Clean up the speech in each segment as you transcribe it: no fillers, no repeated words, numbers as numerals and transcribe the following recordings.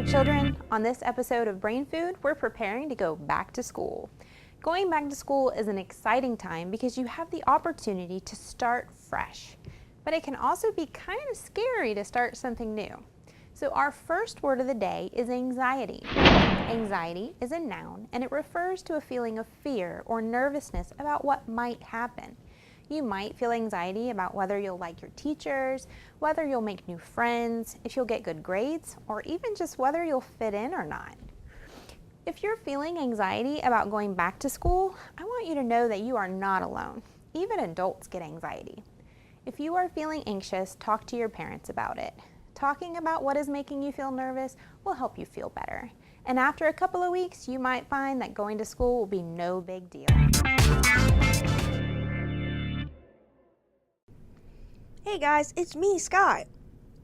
So children, on this episode of Brain Food, we're preparing to go back to school. Going back to school is an exciting time because you have the opportunity to start fresh. But it can also be kind of scary to start something new. So our first word of the day is anxiety. Anxiety is a noun and it refers to a feeling of fear or nervousness about what might happen. You might feel anxiety about whether you'll like your teachers, whether you'll make new friends, if you'll get good grades, or even just whether you'll fit in or not. If you're feeling anxiety about going back to school, I want you to know that you are not alone. Even adults get anxiety. If you are feeling anxious, talk to your parents about it. Talking about what is making you feel nervous will help you feel better. And after a couple of weeks, you might find that going to school will be no big deal. Hey guys, it's me, Sky.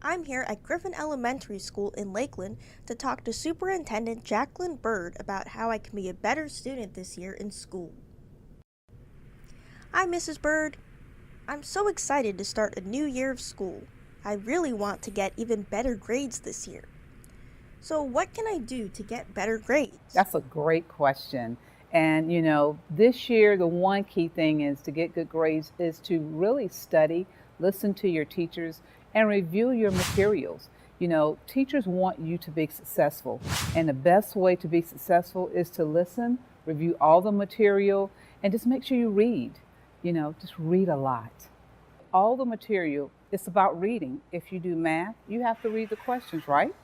I'm here at Griffin Elementary School in Lakeland to talk to Superintendent Jacqueline Byrd about how I can be a better student this year in school. Hi, Mrs. Byrd. I'm so excited to start a new year of school. I really want to get even better grades this year. So what can I do to get better grades? That's a great question. And this year, the one key thing is to get good grades is to really study, listen to your teachers, and review your materials. Teachers want you to be successful. And the best way to be successful is to listen, review all the material, and just make sure you read. Just read a lot. All the material, it's about reading. If you do math, you have to read the questions, right?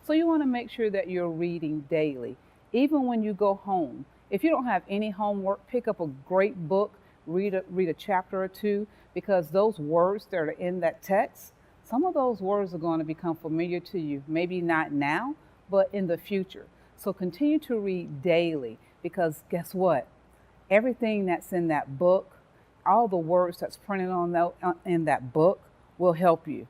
So you want to make sure that you're reading daily. Even when you go home, if you don't have any homework, pick up a great book, read a chapter or two, because those words that are in that text, some of those words are going to become familiar to you. Maybe not now, but in the future. So continue to read daily, because guess what? Everything that's in that book, all the words that's printed in that book will help you.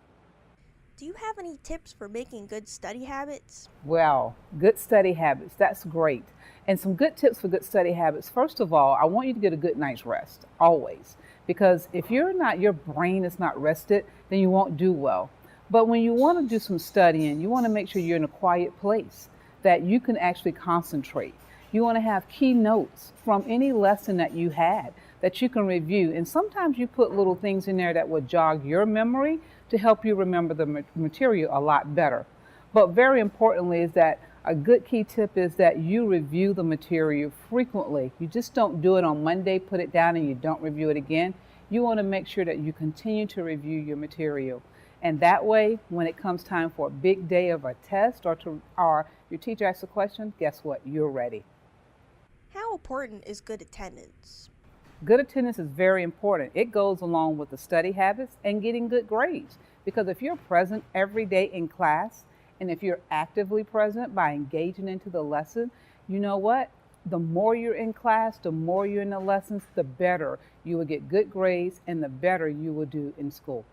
Do you have any tips for making good study habits? Well, good study habits, that's great. And some good tips for good study habits. First of all, I want you to get a good night's rest, always. Because if your brain is not rested, then you won't do well. But when you want to do some studying, you want to make sure you're in a quiet place that you can actually concentrate. You want to have key notes from any lesson that you had that you can review. And sometimes you put little things in there that will jog your memory to help you remember the material a lot better. But very importantly is that a good key tip is that you review the material frequently. You just don't do it on Monday, put it down, and you don't review it again. You want to make sure that you continue to review your material. And that way, when it comes time for a big day of a test or your teacher asks a question, guess what? You're ready. How important is good attendance? Good attendance is very important. It goes along with the study habits and getting good grades. Because if you're present every day in class, and if you're actively present by engaging into the lesson, you know what? The more you're in class, the more you're in the lessons, the better you will get good grades and the better you will do in school.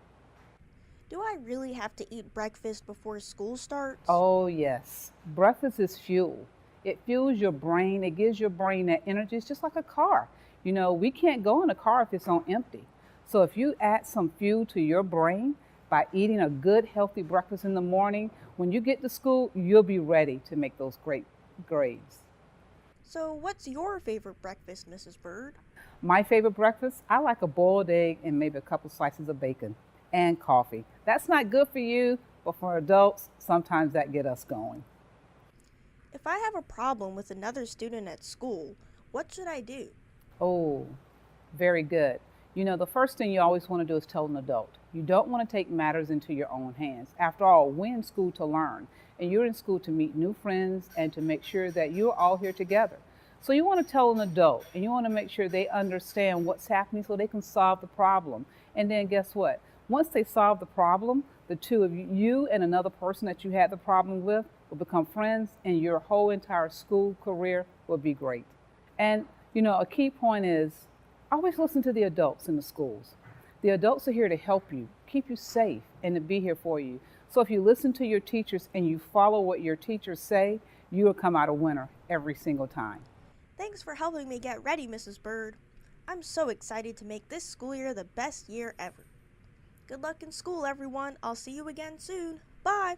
Do I really have to eat breakfast before school starts? Oh, yes. Breakfast is fuel. It fuels your brain. It gives your brain that energy. It's just like a car. We can't go in a car if it's on empty. So if you add some fuel to your brain by eating a good, healthy breakfast in the morning, when you get to school, you'll be ready to make those great grades. So what's your favorite breakfast, Mrs. Byrd? My favorite breakfast? I like a boiled egg and maybe a couple slices of bacon and coffee. That's not good for you, but for adults, sometimes that gets us going. If I have a problem with another student at school, what should I do? Oh, very good. The first thing you always want to do is tell an adult. You don't want to take matters into your own hands. After all, we're in school to learn, and you're in school to meet new friends and to make sure that you're all here together. So you want to tell an adult, and you want to make sure they understand what's happening so they can solve the problem. And then guess what? Once they solve the problem, the two of you and another person that you had the problem with will become friends, and your whole entire school career will be great. And a key point is always listen to the adults in the schools. The adults are here to help you, keep you safe, and to be here for you. So if you listen to your teachers and you follow what your teachers say, you will come out a winner every single time. Thanks for helping me get ready, Mrs. Byrd. I'm so excited to make this school year the best year ever. Good luck in school, everyone. I'll see you again soon. Bye.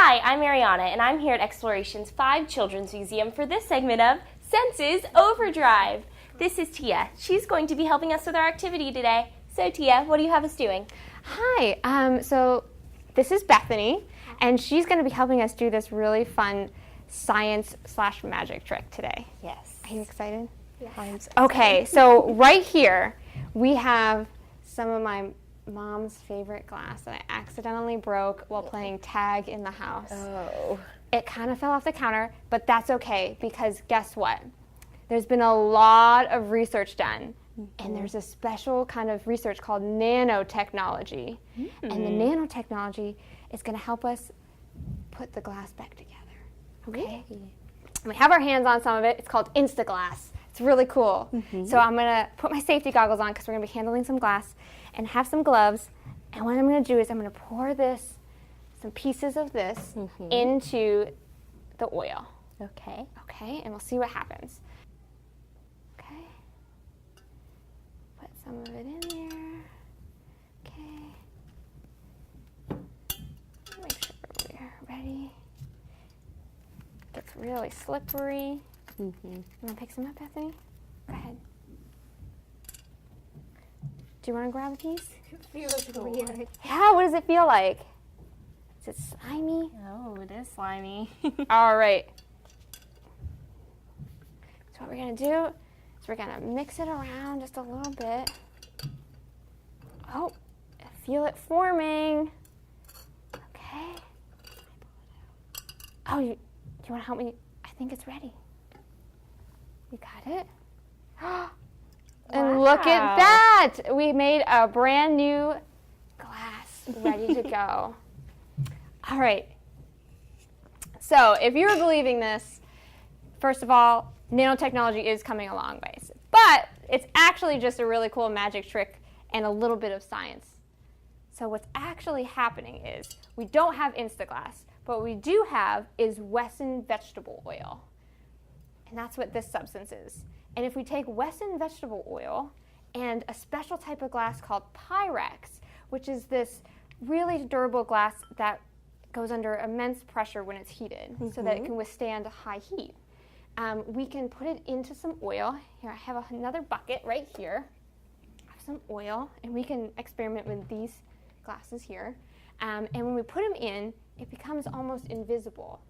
Hi, I'm Ariana, and I'm here at Exploration's 5 Children's Museum for this segment of Senses Overdrive. This is Tia. She's going to be helping us with our activity today. So Tia, what do you have us doing? Hi, so this is Bethany, and she's going to be helping us do this really fun science/magic trick today. Yes. Are you excited? Yes. Okay, so right here we have some of my mom's favorite glass that I accidentally broke while playing tag in the house. Oh. It kind of fell off the counter, but that's okay because guess what? There's been a lot of research done, and there's a special kind of research called nanotechnology. And the nanotechnology is going to help us put the glass back together. Okay? And we have our hands on some of it. It's called Instaglass. It's really cool. So I'm going to put my safety goggles on because we're going to be handling some glass and have some gloves. And what I'm going to do is I'm going to pour some pieces of this into the oil. Okay. Okay, and we'll see what happens. Okay. Put some of it in there. Okay. Make sure we're ready. Gets really slippery. You want to pick some up, Bethany? Go ahead. Do you want to grab a piece? It feels weird. Yeah, what does it feel like? Is it slimy? Oh, it is slimy. All right. So what we're going to do is we're going to mix it around just a little bit. Oh, I feel it forming. Okay. Oh, do you want to help me? I think it's ready. You got it? And look at that! We made a brand new glass ready to go. All right. So if you were believing this, first of all, nanotechnology is coming a long ways. But it's actually just a really cool magic trick and a little bit of science. So what's actually happening is we don't have Instaglass, but what we do have is Wesson vegetable oil. And that's what this substance is. And if we take Wesson vegetable oil and a special type of glass called Pyrex, which is this really durable glass that goes under immense pressure when it's heated so that it can withstand high heat, we can put it into some oil. Here, I have another bucket right here. I have some oil, and we can experiment with these glasses here. And when we put them in, it becomes almost invisible.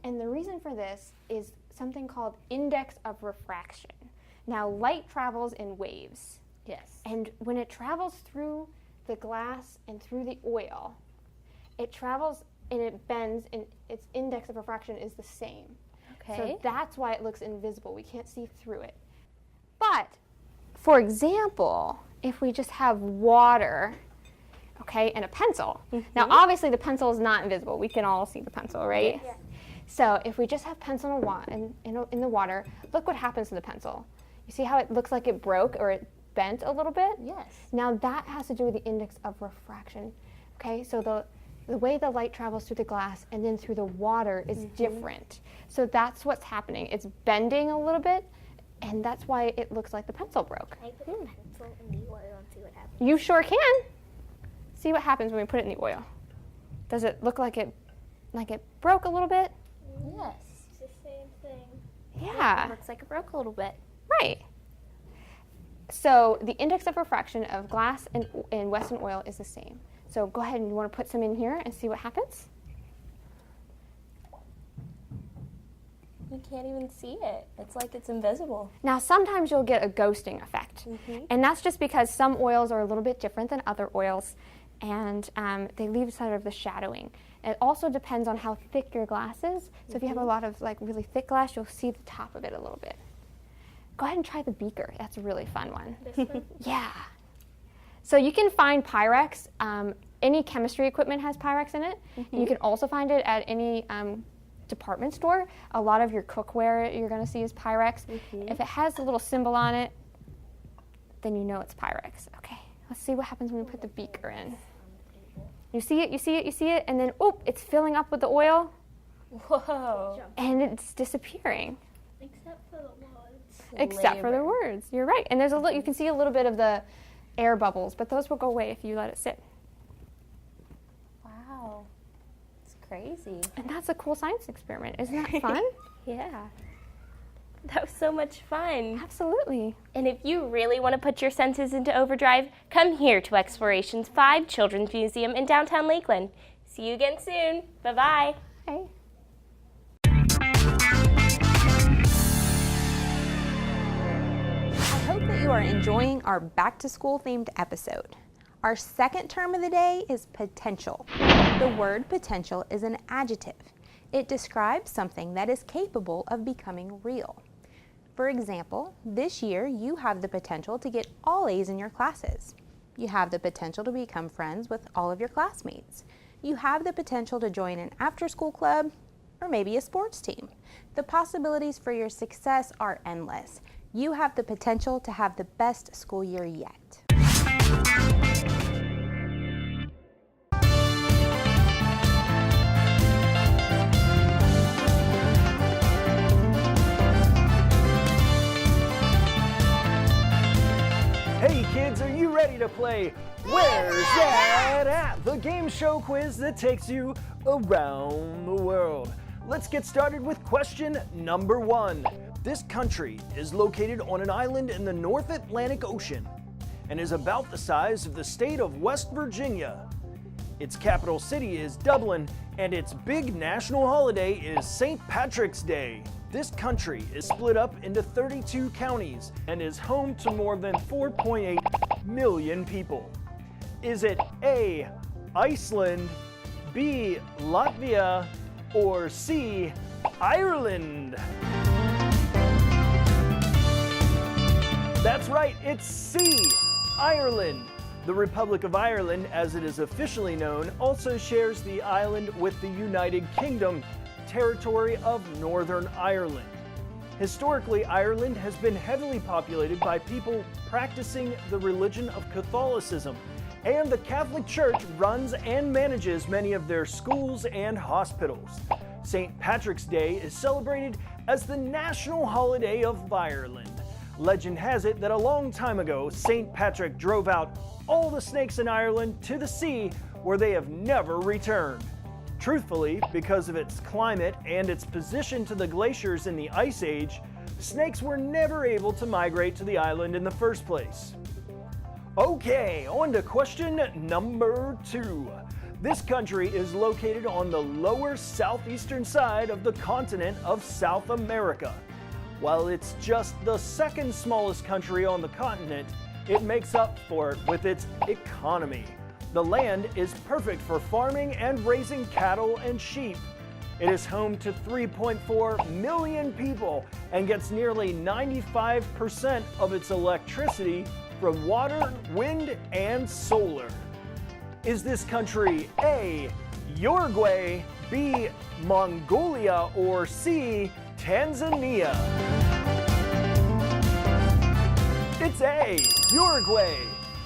And the reason for this is something called index of refraction. Now, light travels in waves. Yes. And when it travels through the glass and through the oil, it travels and it bends, and its index of refraction is the same. Okay. So that's why it looks invisible. We can't see through it. But, for example, if we just have water, okay, and a pencil. Now, obviously, the pencil is not invisible. We can all see the pencil, right? Yeah. So if we just have pencil in the water, look what happens to the pencil. You see how it looks like it broke or it bent a little bit? Yes. Now that has to do with the index of refraction. Okay, so the way the light travels through the glass and then through the water is different. So that's what's happening. It's bending a little bit, and that's why it looks like the pencil broke. Can I put the pencil in the oil and see what happens? You sure can. See what happens when we put it in the oil. Does it look like it broke a little bit? Yes. It's the same thing. Yeah. It looks like it broke a little bit. Right. So the index of refraction of glass and Wesson oil is the same. So go ahead and you want to put some in here and see what happens? You can't even see it. It's like it's invisible. Now sometimes you'll get a ghosting effect. And that's just because some oils are a little bit different than other oils, and they leave sort of the shadowing. It also depends on how thick your glass is. So if you have a lot of really thick glass, you'll see the top of it a little bit. Go ahead and try the beaker. That's a really fun one. This one? Yeah. So you can find Pyrex. Any chemistry equipment has Pyrex in it. You can also find it at any department store. A lot of your cookware you're going to see is Pyrex. If it has a little symbol on it, then you know it's Pyrex. Okay, let's see what happens when we put the beaker in. You see it, you see it, you see it, and then, it's filling up with the oil, Whoa. and it's disappearing. Except for the words. Except for the words. You're right. And there's you can see a little bit of the air bubbles, but those will go away if you let it sit. Wow. It's crazy. And that's a cool science experiment. Isn't that fun? Yeah. That was so much fun. Absolutely. And if you really want to put your senses into overdrive, come here to Exploration's 5 Children's Museum in downtown Lakeland. See you again soon. Bye-bye. Bye. I hope that you are enjoying our back-to-school themed episode. Our second term of the day is potential. The word potential is an adjective. It describes something that is capable of becoming real. For example, this year you have the potential to get all A's in your classes. You have the potential to become friends with all of your classmates. You have the potential to join an after-school club or maybe a sports team. The possibilities for your success are endless. You have the potential to have the best school year yet. Hey kids, are you ready to play Where's That At? The game show quiz that takes you around the world. Let's get started with question number 1. This country is located on an island in the North Atlantic Ocean and is about the size of the state of West Virginia. Its capital city is Dublin, and its big national holiday is St. Patrick's Day. This country is split up into 32 counties and is home to more than 4.8 million people. Is it A, Iceland, B, Latvia, or C, Ireland? That's right, it's C, Ireland. The Republic of Ireland, as it is officially known, also shares the island with the United Kingdom territory of Northern Ireland. Historically, Ireland has been heavily populated by people practicing the religion of Catholicism, and the Catholic Church runs and manages many of their schools and hospitals. St. Patrick's Day is celebrated as the national holiday of Ireland. Legend has it that a long time ago, St. Patrick drove out all the snakes in Ireland to the sea, where they have never returned. Truthfully, because of its climate and its position to the glaciers in the Ice Age, snakes were never able to migrate to the island in the first place. Okay, on to question number 2. This country is located on the lower southeastern side of the continent of South America. While it's just the second smallest country on the continent, it makes up for it with its economy. The land is perfect for farming and raising cattle and sheep. It is home to 3.4 million people and gets nearly 95% of its electricity from water, wind, and solar. Is this country A, Uruguay, B, Mongolia, or C, Tanzania? It's A, Uruguay.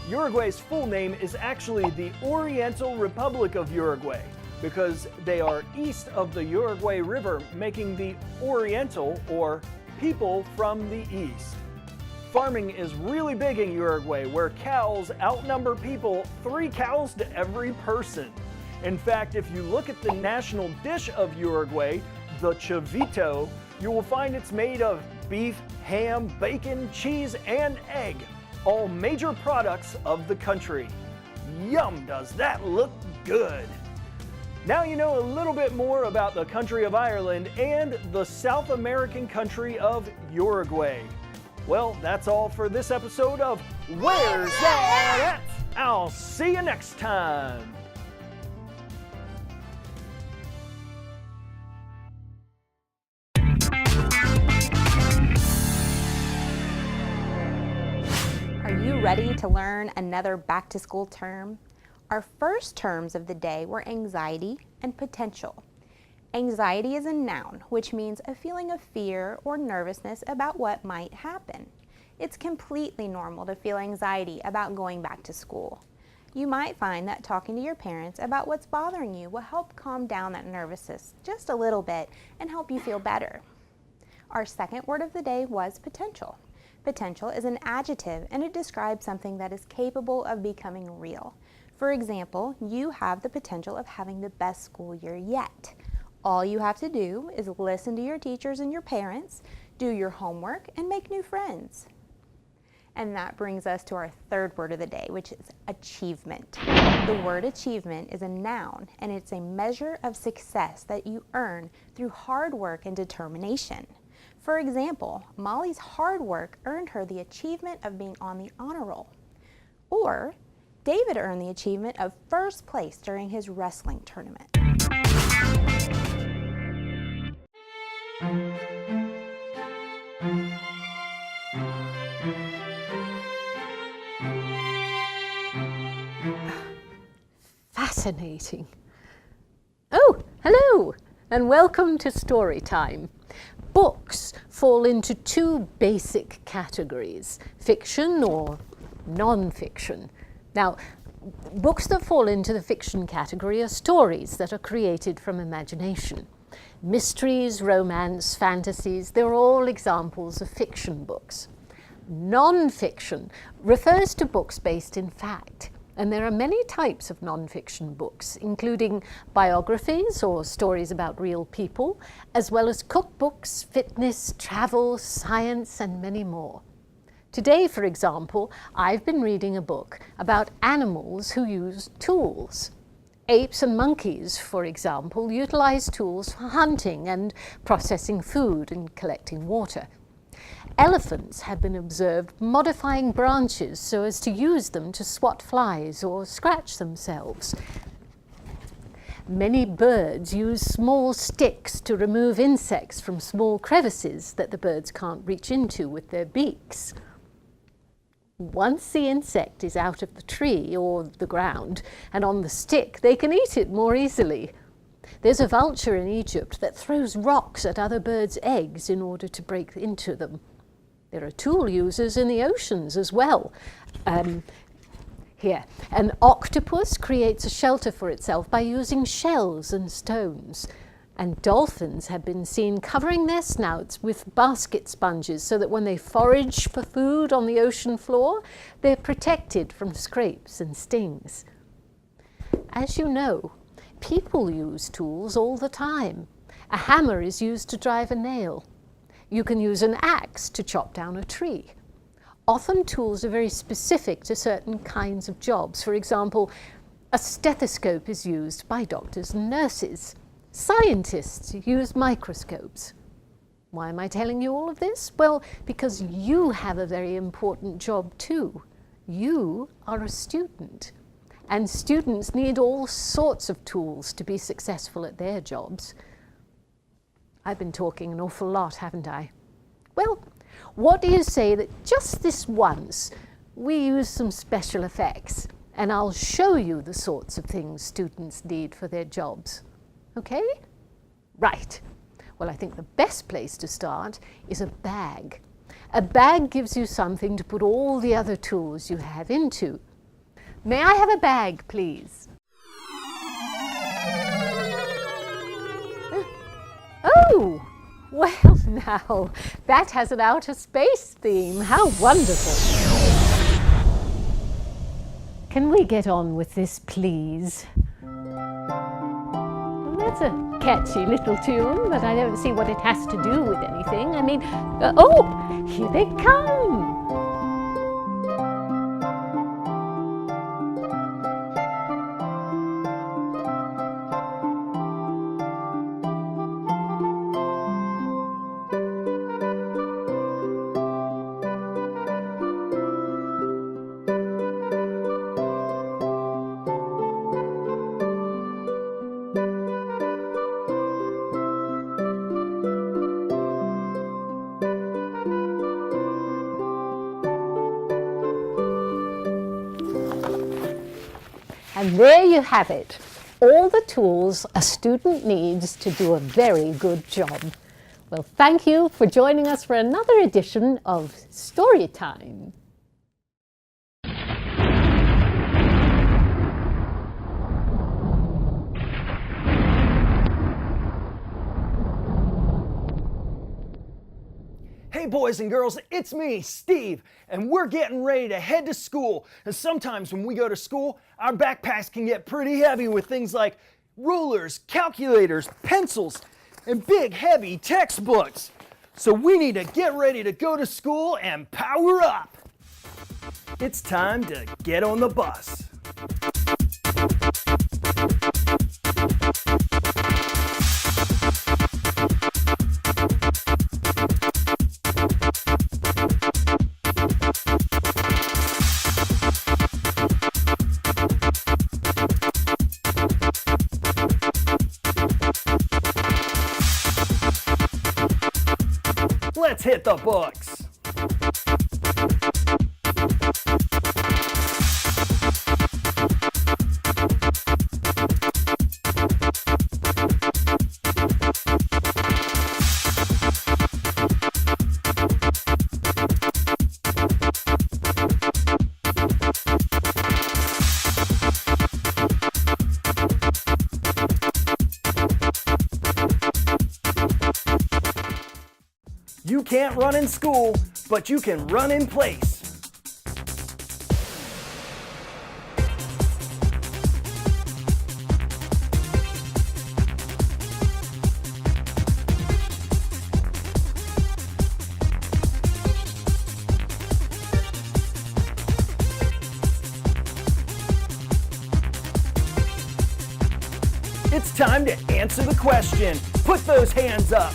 Uruguay's full name is actually the Oriental Republic of Uruguay because they are east of the Uruguay River, making the Oriental, or people from the east. Farming is really big in Uruguay, where cows outnumber people 3 cows to every person. In fact, if you look at the national dish of Uruguay, the chavito, you will find it's made of beef, ham, bacon, cheese, and egg, all major products of the country. Yum, does that look good! Now you know a little bit more about the country of Ireland and the South American country of Uruguay. Well, that's all for this episode of Where's That At? I'll see you next time! Are you ready to learn another back-to-school term? Our first terms of the day were anxiety and potential. Anxiety is a noun, which means a feeling of fear or nervousness about what might happen. It's completely normal to feel anxiety about going back to school. You might find that talking to your parents about what's bothering you will help calm down that nervousness just a little bit and help you feel better. Our second word of the day was potential. Potential is an adjective, and it describes something that is capable of becoming real. For example, you have the potential of having the best school year yet. All you have to do is listen to your teachers and your parents, do your homework, and make new friends. And that brings us to our third word of the day, which is achievement. The word achievement is a noun, and it's a measure of success that you earn through hard work and determination. For example, Molly's hard work earned her the achievement of being on the honor roll. Or David earned the achievement of first place during his wrestling tournament. Fascinating. Oh, hello, and welcome to Story Time. Books fall into two basic categories, fiction or non-fiction. Now, books that fall into the fiction category are stories that are created from imagination. Mysteries, romance, fantasies, they're all examples of fiction books. Non-fiction refers to books based in fact. And there are many types of non-fiction books, including biographies or stories about real people, as well as cookbooks, fitness, travel, science, and many more. Today, for example, I've been reading a book about animals who use tools. Apes and monkeys, for example, utilize tools for hunting and processing food and collecting water. Elephants have been observed modifying branches so as to use them to swat flies or scratch themselves. Many birds use small sticks to remove insects from small crevices that the birds can't reach into with their beaks. Once the insect is out of the tree or the ground and on the stick, they can eat it more easily. There's a vulture in Egypt that throws rocks at other birds' eggs in order to break into them. There are tool users in the oceans as well. Here, an octopus creates a shelter for itself by using shells and stones. And dolphins have been seen covering their snouts with basket sponges so that when they forage for food on the ocean floor, they're protected from scrapes and stings. As you know, people use tools all the time. A hammer is used to drive a nail. You can use an axe to chop down a tree. Often tools are very specific to certain kinds of jobs. For example, a stethoscope is used by doctors and nurses. Scientists use microscopes. Why am I telling you all of this? Well, because you have a very important job too. You are a student. And students need all sorts of tools to be successful at their jobs. I've been talking an awful lot, haven't I? Well, what do you say that just this once we use some special effects and I'll show you the sorts of things students need for their jobs? Okay? Right. Well, I think the best place to start is a bag. A bag gives you something to put all the other tools you have into. May I have a bag, please? Oh, well now, that has an outer space theme. How wonderful. Can we get on with this, please? Well, that's a catchy little tune, but I don't see what it has to do with anything. I mean, oh, here they come. And there you have it, all the tools a student needs to do a very good job. Well, thank you for joining us for another edition of Story Time. Hey Hey boys and girls, it's me, Steve, and we're getting ready to head to school. And sometimes when we go to school, our backpacks can get pretty heavy with things like rulers, calculators, pencils, and big heavy textbooks. So we need to get ready to go to school and power up. It's time to get on the bus. Let's hit the books. You can't run in school, but you can run in place. It's time to answer the question. Put those hands up.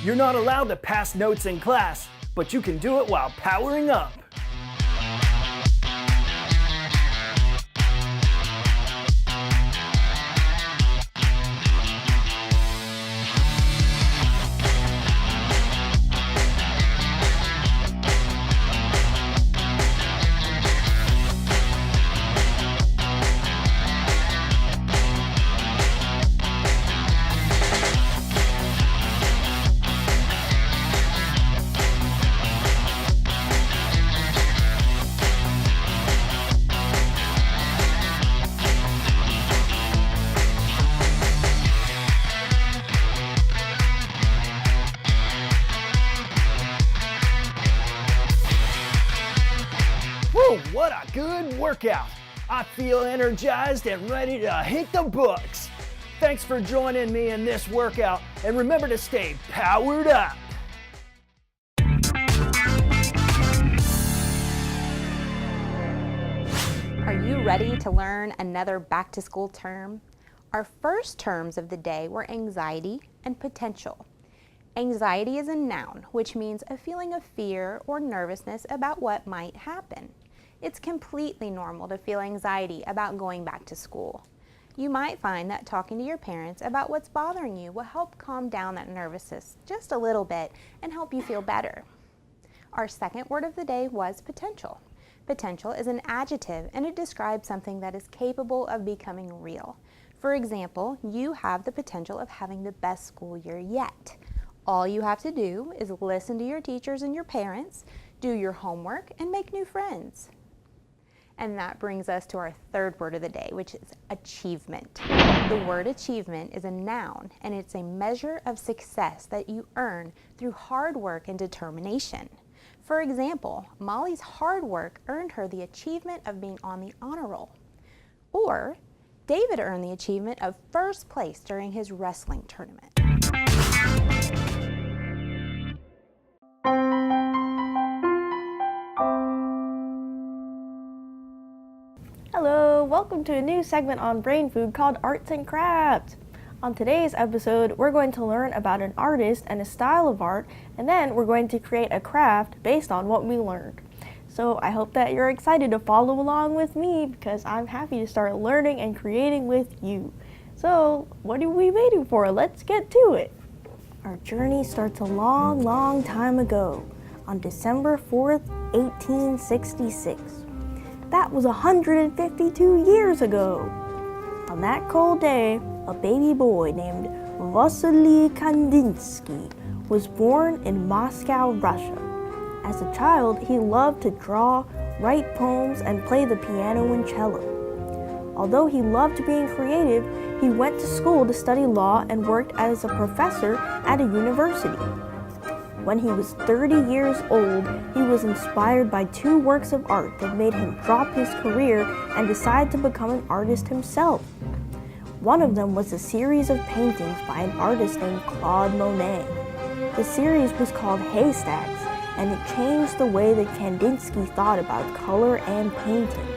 You're not allowed to pass notes in class, but you can do it while powering up. Woo, what a good workout. I feel energized and ready to hit the books. Thanks for joining me in this workout, and remember to stay powered up. Are you ready to learn another back-to-school term? Our first terms of the day were anxiety and potential. Anxiety is a noun, which means a feeling of fear or nervousness about what might happen. It's completely normal to feel anxiety about going back to school. You might find that talking to your parents about what's bothering you will help calm down that nervousness just a little bit and help you feel better. Our second word of the day was potential. Potential is an adjective, and it describes something that is capable of becoming real. For example, you have the potential of having the best school year yet. All you have to do is listen to your teachers and your parents, do your homework, and make new friends. And that brings us to our third word of the day, which is achievement. The word achievement is a noun, and it's a measure of success that you earn through hard work and determination. For example, Molly's hard work earned her the achievement of being on the honor roll. Or David earned the achievement of first place during his wrestling tournament. Hello, welcome to a new segment on brain food called Arts and Crafts. On today's episode, we're going to learn about an artist and a style of art, and then we're going to create a craft based on what we learned. So I hope that you're excited to follow along with me because I'm happy to start learning and creating with you. So, what are we waiting for? Let's get to it. Our journey starts a long, long time ago, on December 4th, 1866. That was 152 years ago. On that cold day, a baby boy named Vasily Kandinsky was born in Moscow, Russia. As a child, he loved to draw, write poems, and play the piano and cello. Although he loved being creative, he went to school to study law and worked as a professor at a university. When he was 30 years old, he was inspired by two works of art that made him drop his career and decide to become an artist himself. One of them was a series of paintings by an artist named Claude Monet. The series was called Haystacks, and it changed the way that Kandinsky thought about color and painting.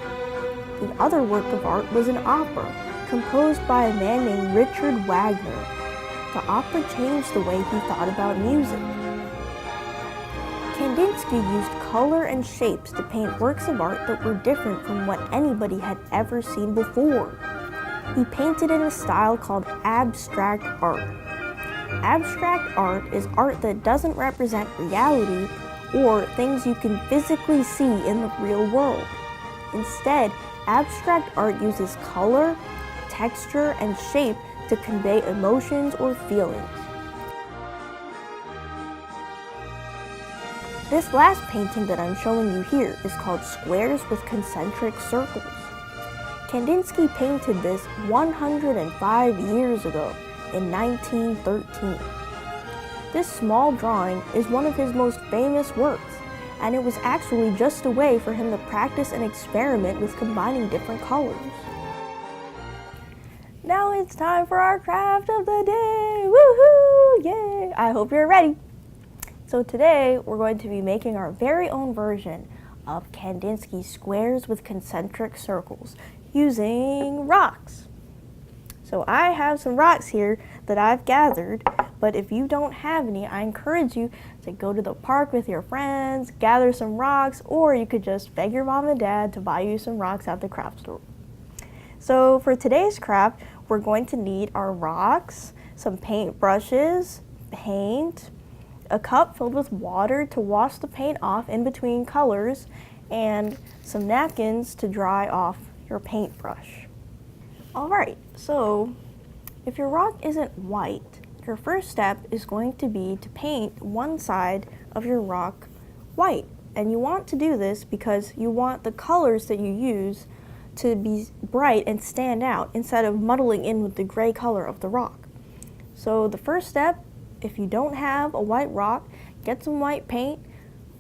The other work of art was an opera, composed by a man named Richard Wagner. The opera changed the way he thought about music. Kandinsky used color and shapes to paint works of art that were different from what anybody had ever seen before. He painted in a style called abstract art. Abstract art is art that doesn't represent reality or things you can physically see in the real world. Instead, abstract art uses color, texture, and shape to convey emotions or feelings. This last painting that I'm showing you here is called Squares with Concentric Circles. Kandinsky painted this 105 years ago in 1913. This small drawing is one of his most famous works, and it was actually just a way for him to practice and experiment with combining different colors. Now it's time for our craft of the day! Woohoo! Yay! I hope you're ready! So today we're going to be making our very own version of Kandinsky's Squares with Concentric Circles using rocks. So I have some rocks here that I've gathered, but if you don't have any, I encourage you to go to the park with your friends, gather some rocks, or you could just beg your mom and dad to buy you some rocks at the craft store. So for today's craft, we're going to need our rocks, some paint brushes, paint, a cup filled with water to wash the paint off in between colors, and some napkins to dry off your paintbrush. Alright, so if your rock isn't white, your first step is going to be to paint one side of your rock white. And you want to do this because you want the colors that you use to be bright and stand out instead of muddling in with the gray color of the rock. So the first step, if you don't have a white rock, get some white paint,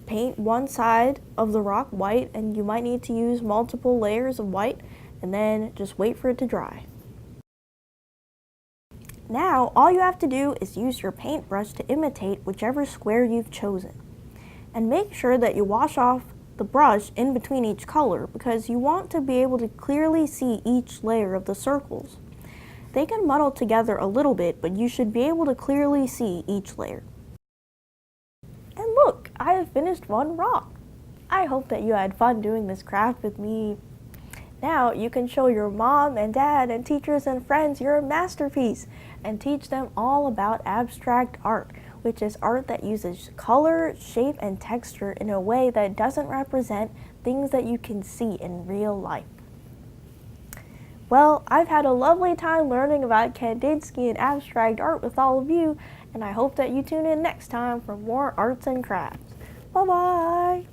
paint one side of the rock white, and you might need to use multiple layers of white, and then just wait for it to dry. Now, all you have to do is use your paintbrush to imitate whichever square you've chosen. And make sure that you wash off the brush in between each color because you want to be able to clearly see each layer of the circles. They can muddle together a little bit, but you should be able to clearly see each layer. And look, I have finished one rock. I hope that you had fun doing this craft with me. Now you can show your mom and dad and teachers and friends your masterpiece and teach them all about abstract art, which is art that uses color, shape, and texture in a way that doesn't represent things that you can see in real life. Well, I've had a lovely time learning about Kandinsky and abstract art with all of you, and I hope that you tune in next time for more arts and crafts. Bye-bye!